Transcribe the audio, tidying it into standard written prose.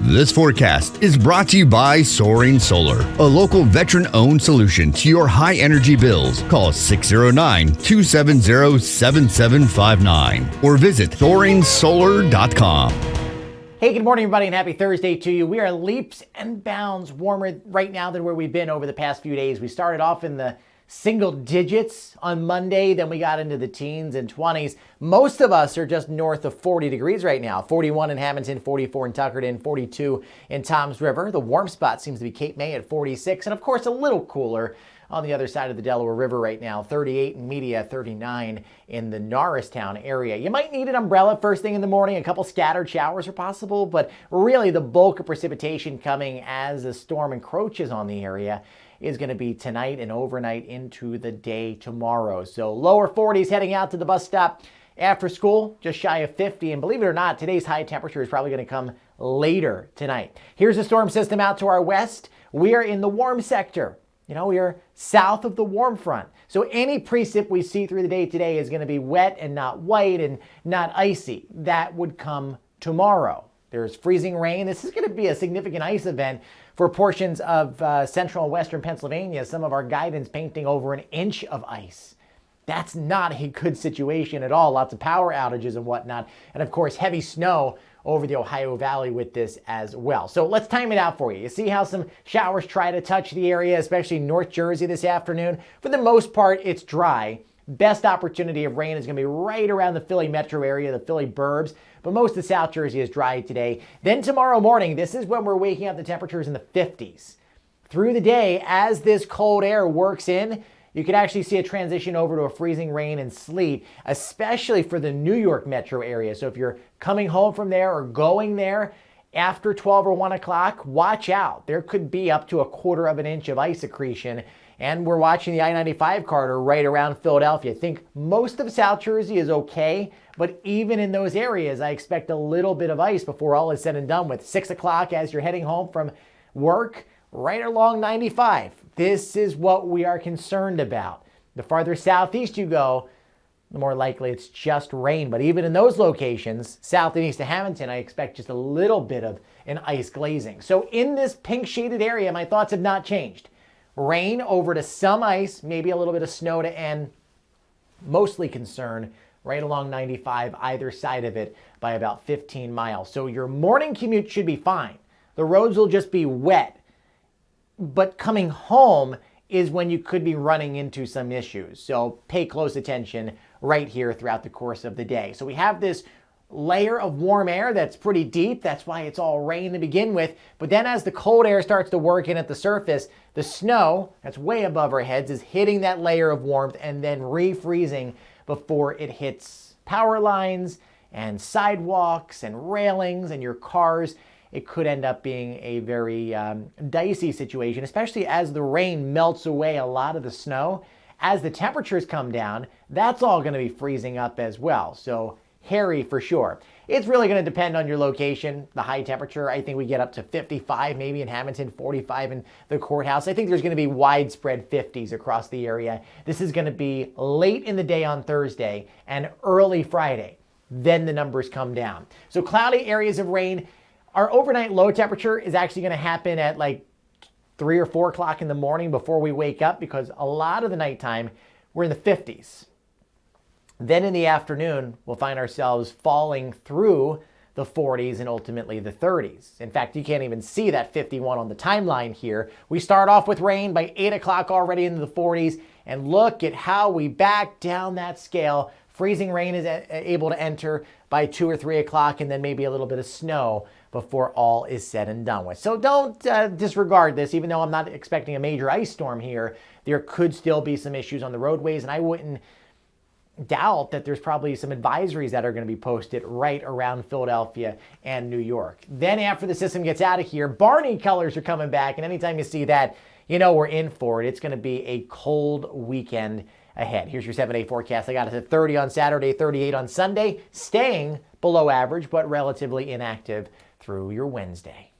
This forecast is brought to you by Soaring Solar, a local veteran-owned solution to your high-energy bills. Call 609-270-7759 or visit soaringsolar.com. Hey, good morning, everybody, and happy Thursday to you. We are leaps and bounds warmer right now than where we've been over the past few days. We started off in the single digits on Monday, then we got into the teens and 20s. Most of us are just north of 40 degrees right now. 41 in Hamilton, 44 in Tuckerton, 42 in Toms River. The warm spot seems to be Cape May at 46, and of course a little cooler on the other side of the Delaware River right now. 38 in Media, 39 in the Norristown area. You might need an umbrella first thing in the morning. A couple scattered showers are possible, but really the bulk of precipitation coming as the storm encroaches on the area is going to be tonight and overnight into the day tomorrow. So lower 40s heading out to the bus stop after school, just shy of 50. And believe it or not, today's high temperature is probably going to come later tonight. Here's the storm system out to our west. We are in the warm sector. You know, we are south of the warm front. So any precip we see through the day today is going to be wet and not white and not icy. That would come tomorrow. There's freezing rain. This is going to be a significant ice event for portions of central and western Pennsylvania. Some of our guidance painting over an inch of ice. That's not a good situation at all. Lots of power outages and whatnot. And of course, heavy snow over the Ohio Valley with this as well. So let's time it out for you. You see how some showers try to touch the area, especially North Jersey this afternoon. For the most part, it's dry. Best opportunity of rain is going to be right around the Philly metro area, the Philly burbs, but most of South Jersey is dry today. Then tomorrow morning, this is when we're waking up the temperatures in the 50s. Through the day, as this cold air works in, you could actually see a transition over to a freezing rain and sleet, especially for the New York metro area. So if you're coming home from there or going there after 12 or 1 o'clock, watch out. There could be up to 1/4 of an inch of ice accretion. And we're watching the I-95 corridor right around Philadelphia. I think most of South Jersey is okay, but even in those areas, I expect a little bit of ice before all is said and done with. 6 o'clock as you're heading home from work, right along 95. This is what we are concerned about. The farther southeast you go, the more likely it's just rain. But even in those locations, south and east of Hamilton, I expect just a little bit of an ice glazing. So in this pink shaded area, my thoughts have not changed. Rain over to some ice, maybe a little bit of snow to end. Mostly concerned right along 95, either side of it by about 15 miles. So your morning commute should be fine. The roads will just be wet. But coming home is when you could be running into some issues. So pay close attention right here throughout the course of the day. So we have this layer of warm air that's pretty deep. That's why it's all rain to begin with. But then as the cold air starts to work in at the surface, the snow that's way above our heads is hitting that layer of warmth and then refreezing before it hits power lines and sidewalks and railings and your cars. It could end up being a very dicey situation, especially as the rain melts away a lot of the snow. As the temperatures come down, that's all going to be freezing up as well. So hairy for sure. It's really going to depend on your location. The high temperature, I think we get up to 55 maybe in Hamilton, 45 in the courthouse. I think there's going to be widespread 50s across the area. This is going to be late in the day on Thursday and early Friday. Then the numbers come down. So cloudy areas of rain. Our overnight low temperature is actually going to happen at like 3 or 4 o'clock in the morning before we wake up, because a lot of the nighttime we're in the 50s. Then in the afternoon, we'll find ourselves falling through the 40s and ultimately the 30s. In fact, you can't even see that 51 on the timeline here. We start off with rain by 8 o'clock already into the 40s, and look at how we back down that scale. Freezing rain is able to enter by 2 or 3 o'clock, and then maybe a little bit of snow before all is said and done with. So don't disregard this. Even though I'm not expecting a major ice storm here, there could still be some issues on the roadways, and I wouldn't doubt that there's probably some advisories that are going to be posted right around Philadelphia and New York. Then after the system gets out of here, Barney colors are coming back, and anytime you see that, you know we're in for it. It's going to be a cold weekend ahead. Here's your 7-day forecast. I got it at 30 on Saturday, 38 on Sunday, staying below average, but relatively inactive through your Wednesday.